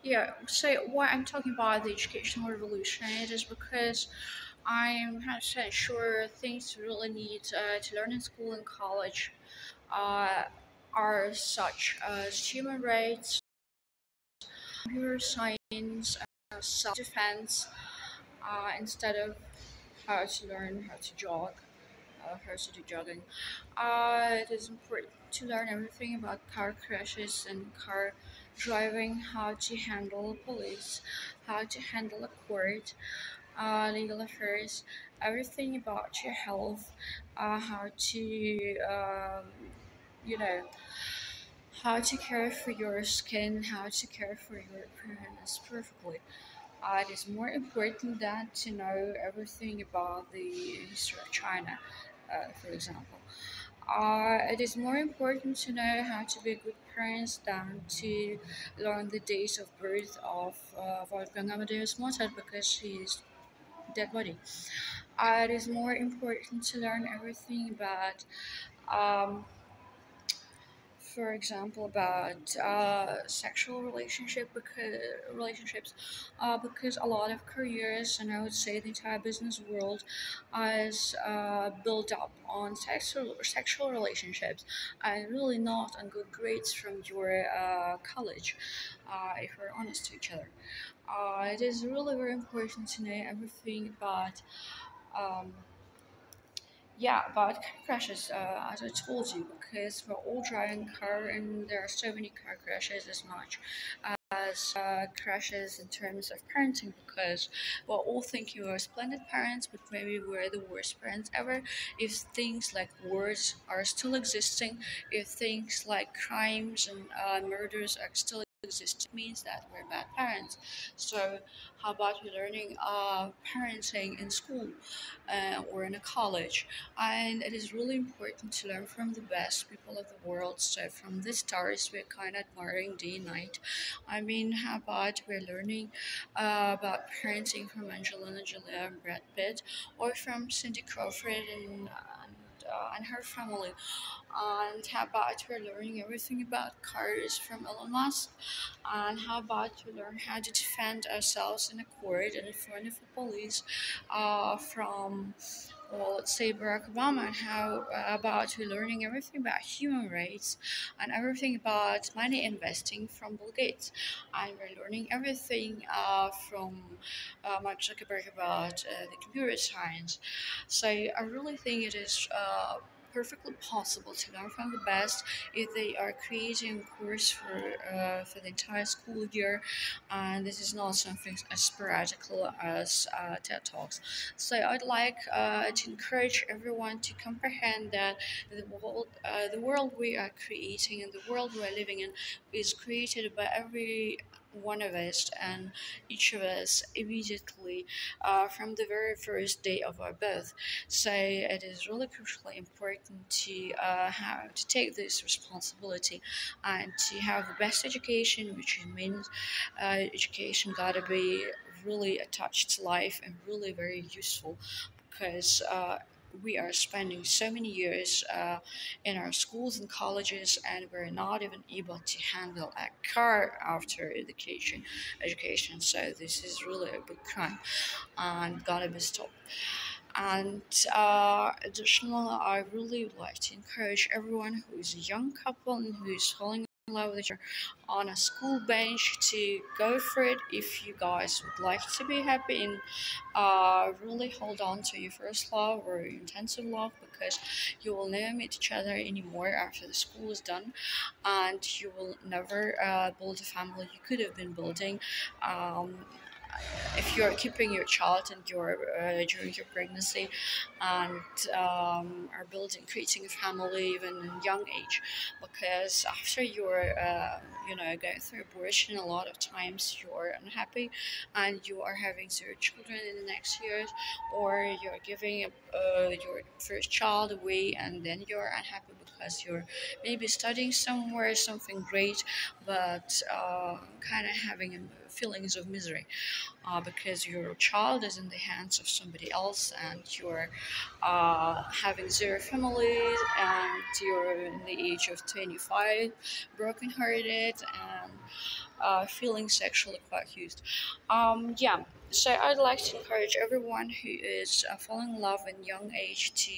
Yeah, so why I'm talking about the educational revolution, it is because I'm 100% sure things we really need to learn in school and college uh, are such as human rights, computer science, self-defense, instead of how to learn how to jog, how to do jogging. It is important to learn everything about car crashes and car driving, how to handle police, how to handle a court, legal affairs, everything about your health, how to, you know, how to care for your skin, how to care for your appearance perfectly. It is more important than to know everything about the history of China, for example. It is more important to know how to be a good parent than to learn the dates of birth of Wolfgang Amadeus Mozart because he is dead body. It is more important to learn everything about um, for example, about sexual relationships, because a lot of careers, and I would say the entire business world, is built up on sexual relationships, and really not on good grades from your college, if we're honest to each other. It is really very important to know everything about. Um, yeah, about car crashes, as I told you, because we're all driving car and there are so many car crashes as much as crashes in terms of parenting because we're all thinking we're splendid parents, but maybe we're the worst parents ever. If things like wars are still existing, if things like crimes and murders are still existing, means that we're bad parents. So how about we learning parenting in school or in a college? And it is really important to learn from the best people of the world. So from the stars, we're kind of admiring day and night. I mean, how about we're learning about parenting from Angelina Jolie and Brad Pitt, or from Cindy Crawford and her family. And how about we're learning everything about cars from Elon Musk? And how about we learn how to defend ourselves in a court and in front of the police from, well, let's say Barack Obama, and how about we learning everything about human rights and everything about money investing from Bill Gates, and we're learning everything from Mark Zuckerberg about the computer science. So I really think it is. Perfectly possible to learn from the best if they are creating a course for the entire school year, and this is not something as sporadical as TED Talks. So I'd like to encourage everyone to comprehend that the world we are creating and the world we are living in is created by every one of us and each of us immediately from the very first day of our birth. So it is really crucially important to have to take this responsibility and to have the best education, which means education gotta be really attached to life and really very useful because we are spending so many years in our schools and colleges and we're not even able to handle a car after education. So this is really a big crime and gotta be stopped. And additionally, I really would like to encourage everyone who is a young couple and who is falling in love with each other on a school bench to go for it if you guys would like to be happy and really hold on to your first love or your intensive love because you will never meet each other anymore after the school is done and you will never build a family you could have been building. Um, if you're keeping your child and your during your pregnancy and are building creating a family even in young age because after you're going through abortion a lot of times you're unhappy and you are having zero children in the next years or you're giving your first child away and then you're unhappy because you're maybe studying somewhere something great, but kind of having feelings of misery because your child is in the hands of somebody else, and you're having zero families, and you're in the age of 25, brokenhearted, and feeling sexually quite used. Yeah, so I'd like to encourage everyone who is falling in love in young age to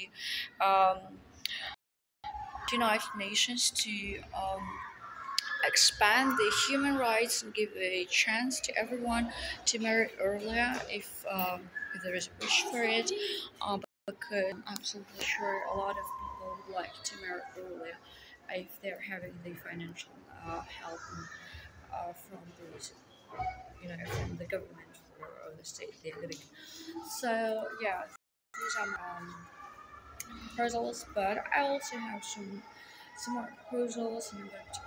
United Nations to expand the human rights and give a chance to everyone to marry earlier if there is a wish for it. Because I'm absolutely sure a lot of people would like to marry earlier if they're having the financial help from from the government or the state they're living in. So yeah, these are my proposals, but I also have some more proposals, and I'm going to